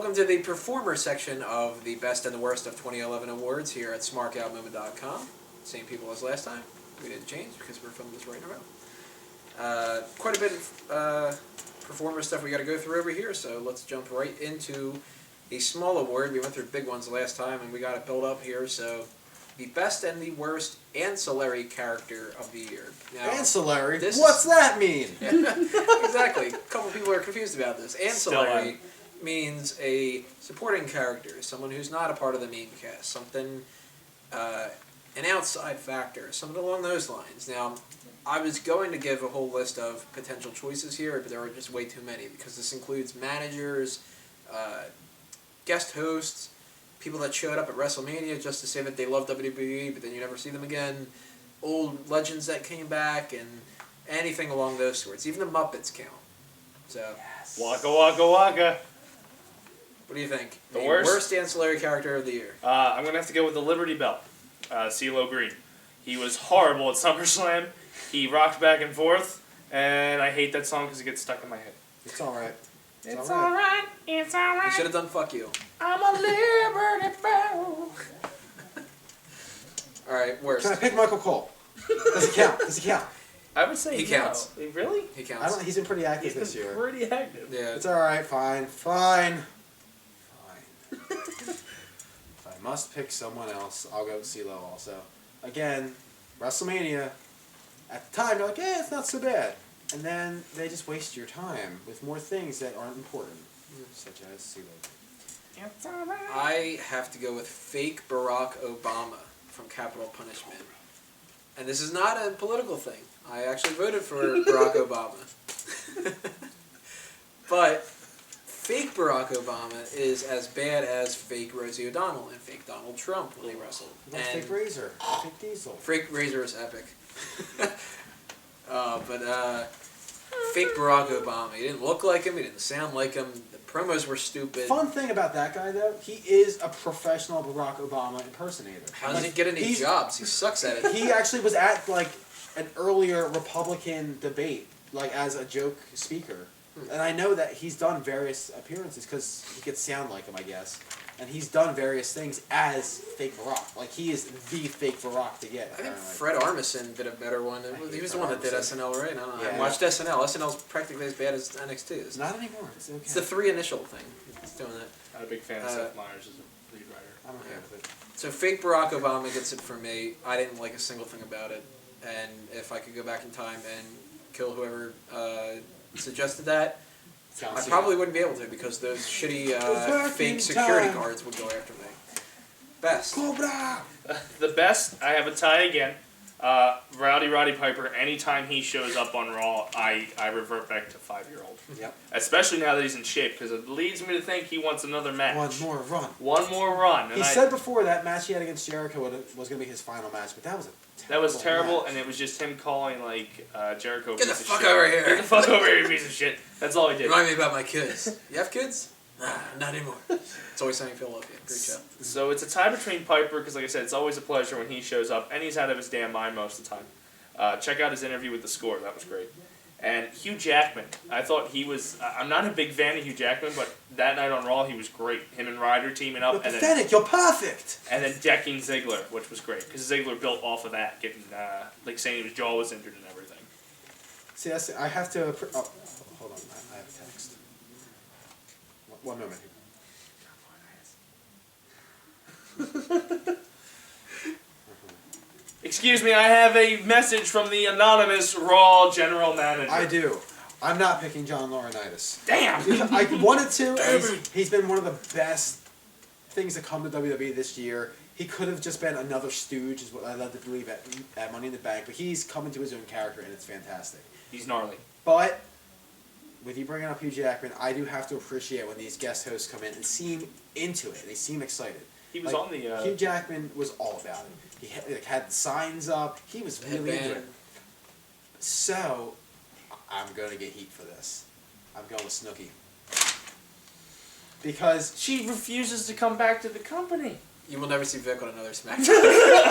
Welcome to the performer section of the Best and the Worst of 2011 awards here at smarkoutmovement.com. Same people as last time. We didn't change because we're filming this right in a row. Quite a bit of performer stuff we got to go through over here, so let's jump right into a small award. We went through big ones last time, and we got it built up here. So, the Best and the Worst Ancillary Character of the Year. Now, Ancillary? What's that mean? Exactly. A couple people are confused about this. Ancillary means a supporting character, someone who's not a part of the main cast, something, an outside factor, something along those lines. Now, I was going to give a whole list of potential choices here, but there are just way too many, because this includes managers, guest hosts, people that showed up at WrestleMania just to say that they love WWE, but then you never see them again, old legends that came back, and anything along those sorts. Even the Muppets count. So, yes. Waka waka waka. What do you think? The worst ancillary character of the year. I'm going to have to go with the Liberty Bell, CeeLo Green. He was horrible at SummerSlam. He rocked back and forth, and I hate that song because it gets stuck in my head. It's alright. It's alright. It's alright. You should have done Fuck You. I'm a Liberty Bell. Alright, worst. Can I pick Michael Cole? Does he count? Does he count? I would say he counts. Really? He counts. He's been pretty active this year. Pretty active. Yeah. It's alright, fine. If I must pick someone else, I'll go with CeeLo also. Again, WrestleMania, at the time, you're like, it's not so bad. And then they just waste your time with more things that aren't important, such as CeeLo. It's alright. I have to go with fake Barack Obama from Capital Punishment. And this is not a political thing. I actually voted for Barack Obama. But fake Barack Obama is as bad as fake Rosie O'Donnell and fake Donald Trump when they wrestled. And fake Razor, fake Diesel. Fake Razor is epic. Fake Barack Obama. He didn't look like him. He didn't sound like him. The promos were stupid. Fun thing about that guy, though, he is a professional Barack Obama impersonator. How does he get any jobs? He sucks at it. He actually was at, like, an earlier Republican debate, like, as a joke speaker. And I know that he's done various appearances because he could sound like him, I guess. And he's done various things as fake Barack. Like, he is the fake Barack to get. I think Fred Armisen did a better one. He was the one that did SNL, right? I don't know. Yeah. I watched SNL. SNL's practically as bad as NXT is. Not anymore. It's okay. It's the three initial thing. It's doing that. Not a big fan of Seth Meyers as a lead writer. I'm okay with it. So fake Barack Obama gets it for me. I didn't like a single thing about it. And if I could go back in time and kill whoever suggested that, I probably wouldn't be able to because those shitty fake security guards would go after me. Best. Cobra! The best, I have a tie again. Roddy Piper, anytime he shows up on Raw, I revert back to 5-year-old. Yep. Especially now that he's in shape, because it leads me to think he wants another match. One more run. One more run. He said before that match he had against Jericho was going to be his final match, but that was terrible match. And it was just him calling, like, Jericho Get the fuck over here. Get the fuck over here, you piece of shit. That's all he did. Remind me about my kids. You have kids? Nah, not anymore. It's always sunny in Philadelphia. Great show. So it's a tie between Piper, because like I said, it's always a pleasure when he shows up, and he's out of his damn mind most of the time. Check out his interview with The Score. That was great. And Hugh Jackman. I thought he was... I'm not a big fan of Hugh Jackman, but that night on Raw, he was great. Him and Ryder teaming up. You're pathetic. You're perfect. And then decking Ziggler, which was great, because Ziggler built off of that, getting, like saying his jaw was injured and everything. See, I have to... hold on. I have a text. One moment. Excuse me, I have a message from the anonymous Raw General Manager. I do. I'm not picking John Laurinaitis. Damn! I wanted to. He's been one of the best things to come to WWE this year. He could have just been another stooge, is what I love to believe at Money in the Bank, but he's coming to his own character, and it's fantastic. He's gnarly. But with you bringing up Hugh Jackman, I do have to appreciate when these guest hosts come in and seem into it. They seem excited. He was on the... Hugh Jackman was all about it. He had signs up. He was really into it. So, I'm going to get heat for this. I'm going with Snooki. Because... She refuses to come back to the company. You will never see Vic on another SmackDown.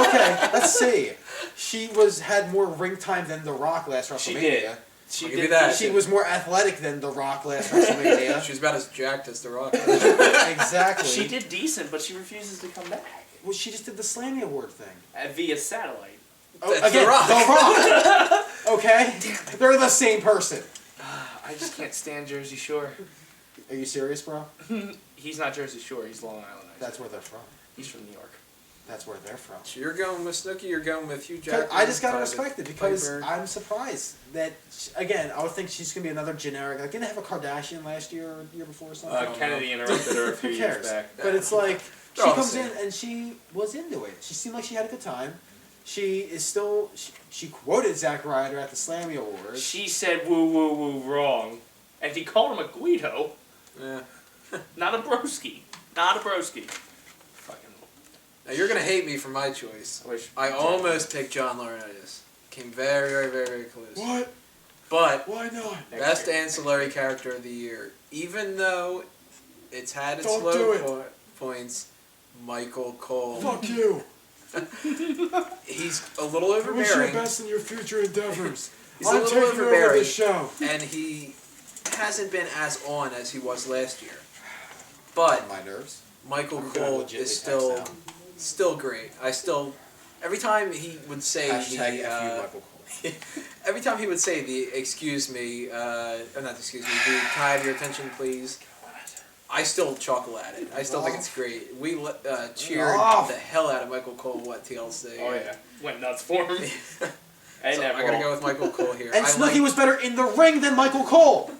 Okay, let's see. She had more ring time than The Rock last WrestleMania. She did. She I'll give did you that. She was more athletic than The Rock last WrestleMania. She was about as jacked as The Rock. Exactly. She did decent, but she refuses to come back. Well, she just did the Slammy Award thing. Via satellite. Oh, That's again, The Rock. The Rock. Okay? They're the same person. I just can't stand Jersey Shore. Are you serious, bro? He's not Jersey Shore. He's Long Island. That's where they're from. He's from New York. That's where they're from. So you're going with Snooki, you're going with Hugh Jackman. I just gotta Private respect it because Piper. I'm surprised that again I would think she's gonna be another generic. Like didn't they have a Kardashian last year or year before or something? I don't Kennedy know. interrupted her a few Who years cares? back. But it's like she They're all the comes same. in and she was into it. She seemed like she had a good time. She is still. She quoted Zack Ryder at the Slammy Awards. She said woo woo woo wrong, and he called him a Guido, Yeah. not a broski. Not a broski. Fucking. Now you're gonna hate me for my choice. I almost picked John Laurinaitis. Came very, very, very, very close. What? But Why not? best ancillary character of the year, even though it's had its Don't low do it. points, Michael Cole. Fuck you. He's a little I wish you the overbearing, best in your future endeavors. He's a I'm little taking over overbearing. this show. and he hasn't been as on as he was last year. But My nerves. Michael I'm gonna Cole legitly is text still great. I still every time he would say Hashtag the F you, Michael Cole. every time he would say the excuse me, not excuse me, the can I have your attention please? I still chuckle at it. I still think it's great. We cheered the hell out of Michael Cole at TLC. Oh yeah, went nuts for him. And So that I gotta role. go with Michael Cole here. And I Snooki like- was better in the ring than Michael Cole.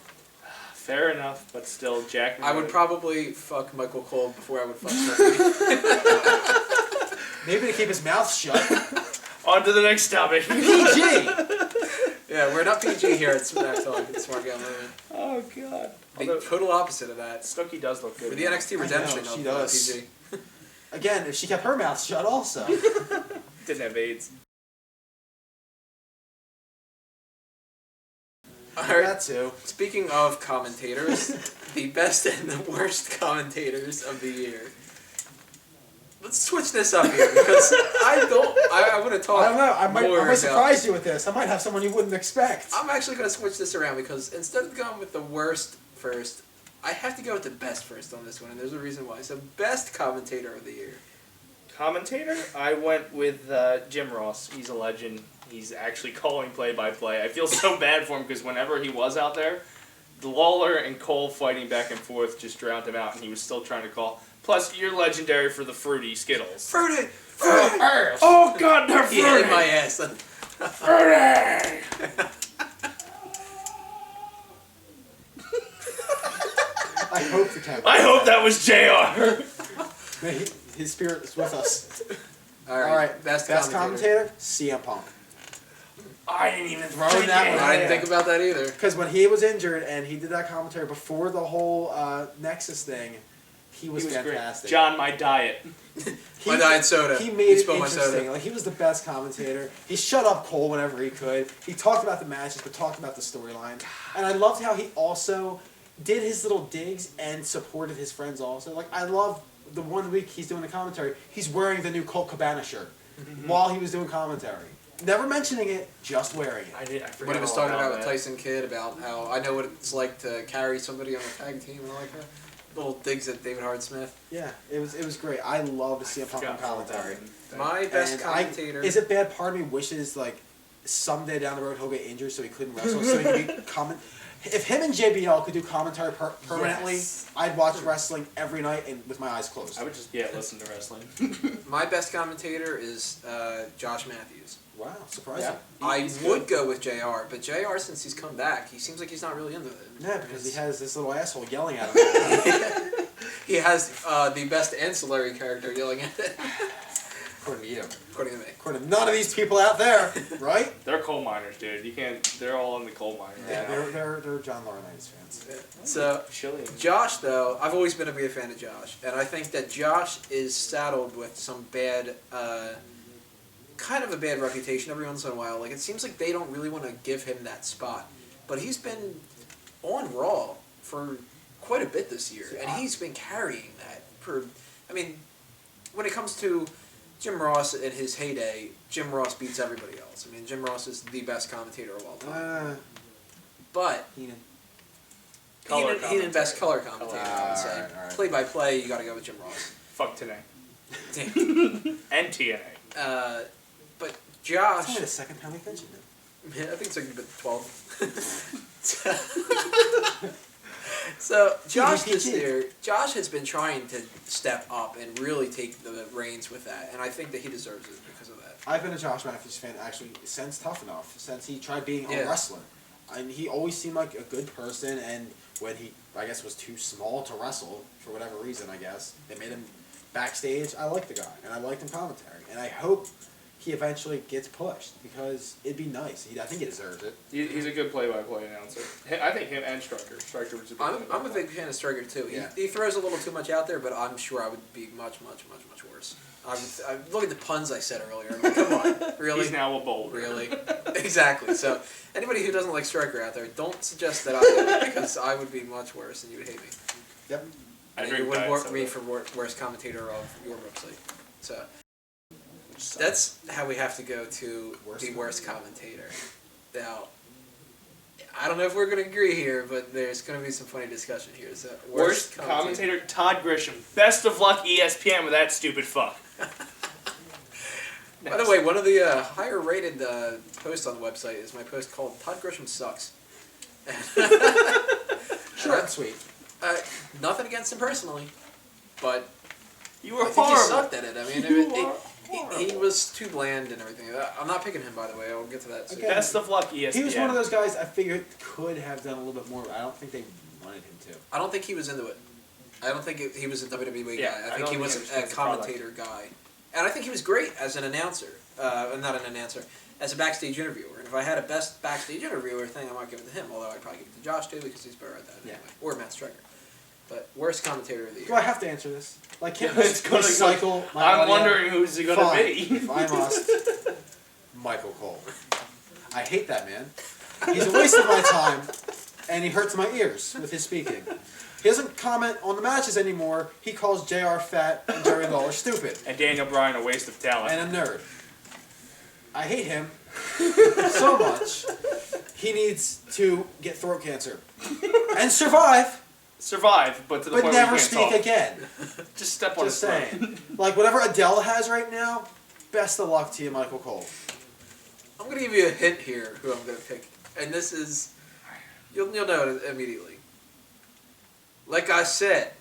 Fair enough, but still, Jack. I would probably fuck Michael Cole before I would fuck Snooki. Maybe to keep his mouth shut. On to the next topic. PG. Yeah, we're not PG here at Smack Talk. It's Smark Movement. Oh god. The Although, total opposite of that. Snooki does look good. For the NXT redemption she of does. PG. Again, if she kept her mouth shut also. Didn't have AIDS. Alright, That too. speaking of commentators, the best and the worst commentators of the year. Let's switch this up here because I want to talk I don't know. I more might about- surprise you with this. I might have someone you wouldn't expect. I'm actually going to switch this around because instead of going with the worst first, I have to go with the best first on this one, and there's a reason why. So, best commentator of the year. Commentator? I went with Jim Ross. He's a legend. He's actually calling play-by-play. I feel so bad for him because whenever he was out there, Lawler and Cole fighting back and forth just drowned him out, and he was still trying to call. Plus, you're legendary for the fruity Skittles. Fruity! Oh god, they're He fruity! hit my ass. Fruity! I hope the camera. I hope that was JR. May his spirit is with us. Alright, best commentator, CM Punk. I didn't even Throwing think that it. one I didn't think about that either. Because when he was injured and he did that commentary before the whole Nexus thing, he was He was fantastic. great. John, my diet. He- My diet soda. He You made it spilled my soda. interesting. Like he was the best commentator. He shut up Cole whenever he could. He talked about the matches, but talked about the storyline. And I loved how he also did his little digs and supported his friends also. Like I love the 1 week he's doing the commentary. He's wearing the new Colt Cabana shirt while he was doing commentary. Never mentioning it, just wearing it. I forgot What he was all talking about with that. Tyson Kidd about how I know what it's like to carry somebody on a tag team and all like that. Little digs at David Hart Smith. Yeah, it was great. I love to see him Punk on Forgot all that. commentary. My best And commentator. is it bad? Part of me wishes like someday down the road he'll get injured so he couldn't wrestle, so he could be comment. If him and JBL could do commentary permanently, Yes. I'd watch wrestling every night and with my eyes closed. I would just listen to wrestling. My best commentator is Josh Matthews. Wow, surprising. I would go with JR, but JR, since he's come back, he seems like he's not really into it. Yeah, because he has this little asshole yelling at him. He has the best ancillary character yelling at it, According to you. according to me. According to none of these people out there, right? They're coal miners, dude. You can't. They're all in the coal mine. Yeah, Right now. they're John Laurinaitis fans. So, Chili. Josh, though, I've always been a big fan of Josh, and I think that Josh is saddled with some bad, kind of a bad reputation every once in a while. Like, it seems like they don't really want to give him that spot. But he's been on Raw for quite a bit this year, and he's been carrying that. I mean, when it comes to Jim Ross in his heyday, Jim Ross beats everybody else. I mean, Jim Ross is the best commentator of all time. But Heenan. Heenan best color commentator, I would say. Alright. Play by play, you got to go with Jim Ross. Fuck today. Damn. And TNA. But That's Josh, only the second time we mentioned it. I think it's like a bit 12. So Josh this year, Josh has been trying to step up and really take the reins with that, and I think that he deserves it because of that. I've been a Josh Matthews fan actually since Tough Enough, since he tried being a Yeah. wrestler. And he always seemed like a good person, and when he, I guess, was too small to wrestle, for whatever reason, I guess, they made him backstage. I like the guy, and I liked him commentary. And I hope he eventually gets pushed, because it'd be nice. I think he deserves it. He's a good play-by-play announcer. I think him and Striker. Striker was a good I'm a big fan of Striker too. Yeah. He throws a little too much out there, but I'm sure I would be much worse. I look at the puns I said earlier. I'm like, come on, really? He's now a boulder. Really? Exactly. So anybody who doesn't like Striker out there, don't suggest that I do it, because I would be much worse and you would hate me. Yep. I And drink you would Diet work Soda. me for worst commentator of your website. So that's how we have to go to the worst commentator. Now, I don't know if we're going to agree here, but there's going to be some funny discussion here. So Worst commentator, Todd Grisham. Best of luck, ESPN, with that stupid fuck. By the way, one of the higher rated posts on the website is my post called Todd Grisham Sucks. Short and sweet. Nothing against him personally, but You were I think he horrible. sucked at it. I mean, You he was too bland and everything. I'm not picking him, by the way. I'll get to that soon. Okay. Best of luck, ESPN. He was one of those guys I figured could have done a little bit more. I don't think they wanted him to. I don't think he was into it. I don't think he was a WWE Yeah, guy. I I think he don't was think he a understands the product. commentator guy. And I think he was great as an announcer. Not an announcer, as a backstage interviewer. And if I had a best backstage interviewer thing, I might give it to him. Although I'd probably give it to Josh too, because he's better at that Yeah. anyway. Or Matt Striker. But worst commentator of the Do year. I have to answer this? Like, can't Yeah, we it's gonna recycle my I'm audio? wondering who's it gonna Fine. be. If I must, Michael Cole. I hate that man. He's a waste of my time, and he hurts my ears with his speaking. He doesn't comment on the matches anymore. He calls JR fat and Jerry Lawler stupid And Daniel Bryan a waste of talent. and a nerd. I hate him so much. He needs to get throat cancer and survive, Survive, but to the but point where never you can't speak talk. again. Just step on Just his throat. saying. Like, whatever Adele has right now, best of luck to you, Michael Cole. I'm going to give you a hint here who I'm going to pick. And this is... You'll know it immediately. Like I said,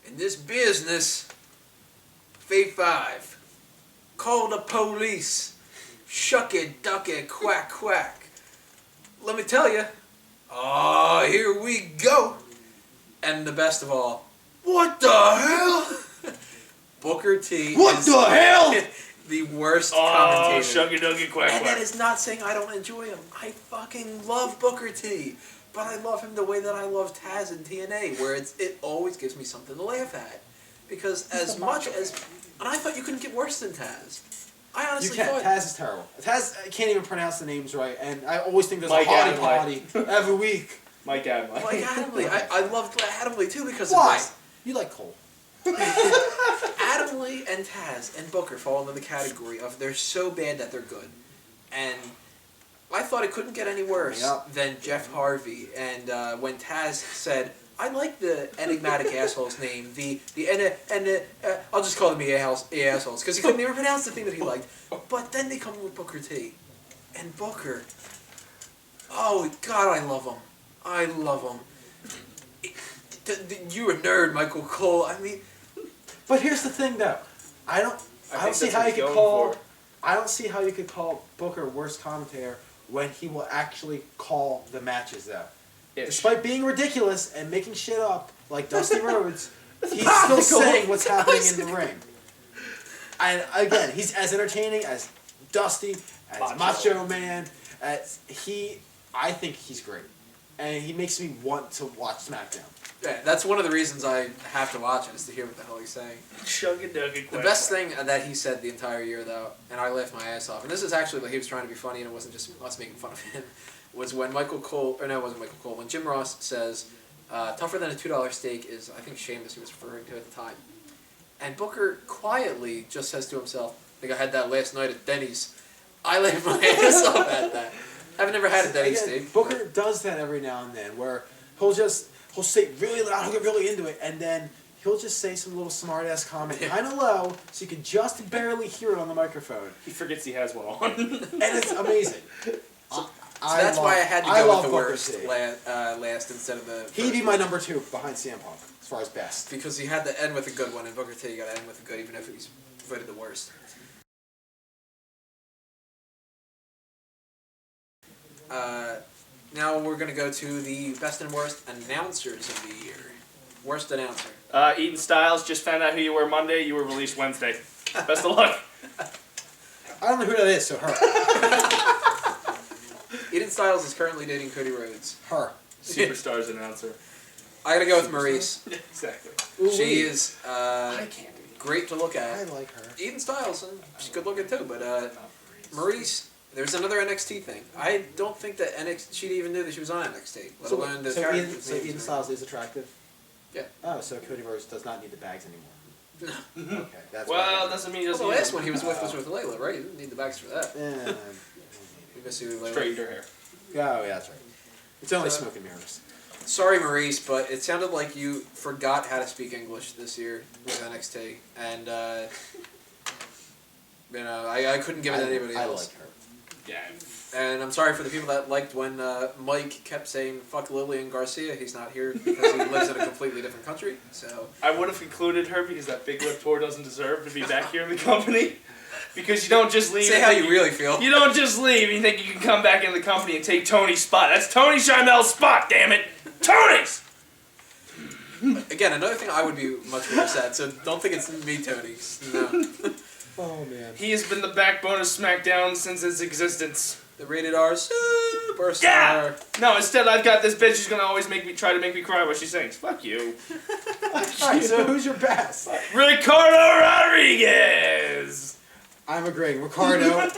in this business, Fave 5, call the police, shuck it, duck it, quack, quack. Let me tell you, oh, here we go. And the best of all, what the hell? Booker T What is the hell? the worst Oh, commentator. shucky ducky quack And that quack. is not saying I don't enjoy him. I fucking love Booker T. But I love him the way that I love Taz in TNA, where it always gives me something to laugh at. Because as much as... And I thought you couldn't get worse than Taz. I You honestly can't. thought... Taz is terrible. Taz can't even pronounce the names right, and I always think there's Mike a hottie Adamle. potty every week. Mike Adamle. Like Adamle. I loved Adamle too because Why? of this. You like Cole. Adamle and Taz and Booker fall into the category of they're so bad that they're good. And I thought it couldn't get any worse Yep. than Jeff Harvey. And when Taz said, I like the enigmatic asshole's name, I'll just call them the assholes, because he couldn't even pronounce the thing that he liked. But then they come with Booker T. And Booker, oh God, I love him. I love him. You're a nerd, Michael Cole. I mean, But here's the thing, though. I don't think see that's how what you he's could going call. for. I don't see how you could call Booker worst commentator when he will actually call the matches, though. Ish. Despite being ridiculous and making shit up like Dusty Rhodes, he's still saying what's happening in the ring. And again, he's as entertaining as Dusty, as Macho Man. I think he's great, and he makes me want to watch SmackDown. yeah, that's one of the reasons I have to watch it, is to hear what the hell he's saying. Shucky ducky The quack best quack. thing that he said the entire year, though, and I laughed my ass off, and this is actually like he was trying to be funny and it wasn't just us making fun of him, was when Michael Cole, or no, it wasn't Michael Cole, when Jim Ross says, tougher than a $2 steak is, I think, Sheamus he was referring to at the time. And Booker quietly just says to himself, I think I had that last night at Denny's. I laughed my ass off at that. I've never had a Denny Again, steak. Booker does that every now and then, where he'll say it really loud, he'll get really into it, and then he'll just say some little smart ass comment kind of low, so you can just barely hear it on the microphone. He forgets he has one on. And it's amazing. So that's why I had to go with the worst last instead of the. He'd be my number 2 behind CM Punk as far as best. Because he had to end with a good one, and Booker T, you got to end with a good, even if he's voted the worst. Now we're going to go to the best and worst announcers of the year. Worst announcer. Eden Styles, just found out who you were Monday. You were released Wednesday. Best of luck. I don't know who that is, so her. Eden Styles is currently dating Cody Rhodes. Her. Superstars announcer. I got to go with Maurice. Exactly. She is I can't do it. great to look I at. like her. Eden Styles, and she's good looking too, but Maurice, there's another NXT thing. I don't think that she even knew that she was on NXT, let alone the characters. So Eden Styles is attractive? Yeah. Oh, so Cody Rhodes does not need the bags anymore. No. Okay, that's Well, doesn't mean he Well, doesn't the need last them. one he was with Layla, right? He didn't need the bags for that. We miss you, Layla. Straightened her hair. Oh, yeah, that's right. It's only smoke and mirrors. Sorry, Maurice, but it sounded like you forgot how to speak English this year with NXT, and I couldn't give it to anybody else. I like her. Yeah. And I'm sorry for the people that liked when Mike kept saying "fuck Lillian Garcia." He's not here because he lives in a completely different country. So I would have included her because that big lip tour doesn't deserve to be back here in the company. Because you don't just leave. say how you really feel. You don't just leave and you think you can come back in the company and take Tony's spot. That's Tony Shimel's spot, damn it! Tony's! Again, another thing I would be much more upset. So don't think it's me, Tony. No. Oh, man. He has been the backbone of SmackDown since its existence. The rated R superstar. Yeah! No, instead I've got this bitch who's gonna always try to make me cry when she sings. Fuck you. Alright, so who's your best? Ricardo Rodriguez! I'm agreeing. Ricardo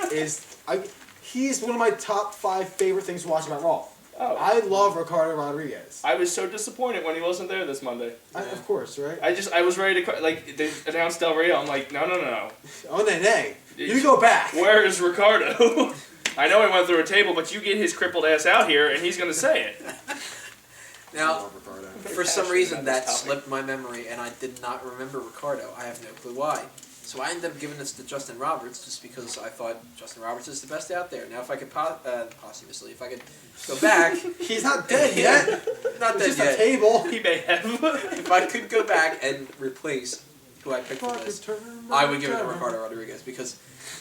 he's one of my top 5 favorite things to watch about Raw. Oh. I love Ricardo Rodriguez. I was so disappointed when he wasn't there this Monday. Of course, right? I was ready to, like, they announced Del Rio, I'm like, no. Oh, nay. You go back. Where is Ricardo? I know he went through a table, but you get his crippled ass out here, and he's going to say it. Now, Ricardo. for some reason that slipped my memory, and I did not remember Ricardo. I have no clue why. So I ended up giving this to Justin Roberts just because I thought Justin Roberts is the best out there. Now, if I could posthumously, if I could go back, He's not dead yet. not It's dead just yet. a table. He may have. If I could go back and replace who I picked for this, I would give it to Ricardo Rodriguez because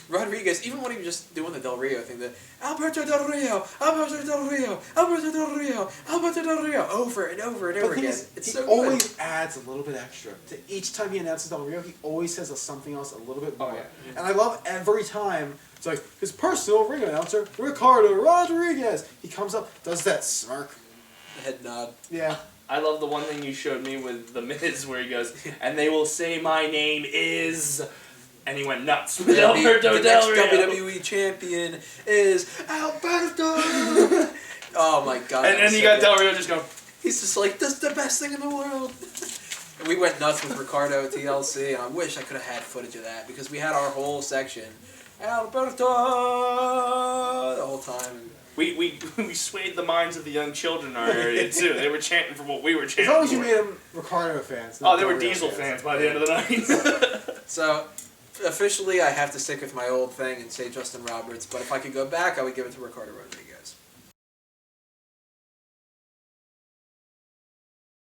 Rodriguez, even when he was just doing the Del Rio thing, the Alberto Del Rio, Alberto Del Rio, Alberto Del Rio, Alberto Del Rio, over and over and over again. It's so he good. always adds a little bit extra. To each time he announces Del Rio, he always says something else a little bit more. Oh, yeah. And I love every time, it's like, his personal ring announcer, Ricardo Rodriguez. He comes up, does that smirk. Head nod. Yeah. I love the one thing you showed me with The Miz where he goes, and they will say my name is... And he went nuts with Alberto The Del next Rio. WWE champion is Alberto. Oh my god. And then you got Del Rio just going, He's just like, this is the best thing in the world. And we went nuts with Ricardo at TLC, and I wish I could have had footage of that because we had our whole section, Alberto, the whole time. we swayed the minds of the young children in our area too. They were chanting for what we were chanting As long as you for. made them Ricardo fans. Oh, not they were Del Rio Diesel fans by the end of the night. So, officially, I have to stick with my old thing and say Justin Roberts, but if I could go back, I would give it to Ricardo Rodriguez.